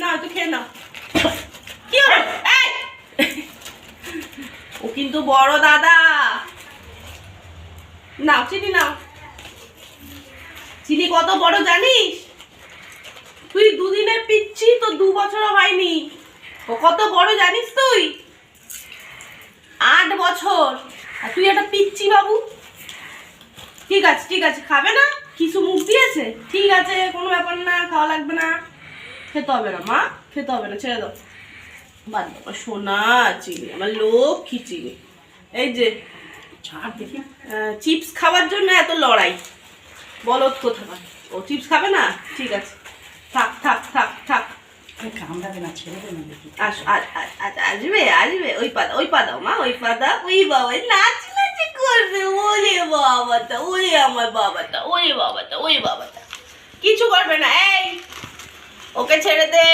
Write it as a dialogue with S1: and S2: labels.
S1: না তুই খেয়ে নাও। কি হলো? এই ও কিন্তু বড় দাদা। নাও চিনি নাও। চিনি কত বড় জানিস? তুই দুদিনের পিচ্ছি, তো 2 বছরও হয়নি। ও কত বড় জানিস তুই? 8 বছর। আর তুই একটা পিচ্ছি বাবু। ঠিক আছে ঠিক আছে, খাবে না? কিছু মুখ দিয়েছে? ঠিক আছে, কোনো ব্যাপার না, খাওয়া লাগবে না। খেতে হবে না মা, খেতে হবে না, ছেড়ে দাও। বাদ দাও সোনা চিনি, আমার লক্ষ্মী চিনি। এই যে
S2: ছাড় দেখি।
S1: চিপস খাওয়ার জন্য এত লড়াই, বলত কোথাকার। ও চিপস খাবে না? ঠিক আছে, থাক থাক থাক থাক।
S2: কামড়াবে না, ছেড়ে দে না দেখি।
S1: আসবে আসবে। ওই পা দাও মা, ওই পা দাও। ওই বাবা নাচ নাচি করবে। ওরে বাবাটা, ওরে আমার বাবাটা, ওরে বাবাটা, ওরে বাবাটা। কিছু করবে না। এই ওকে ছেড়ে দে।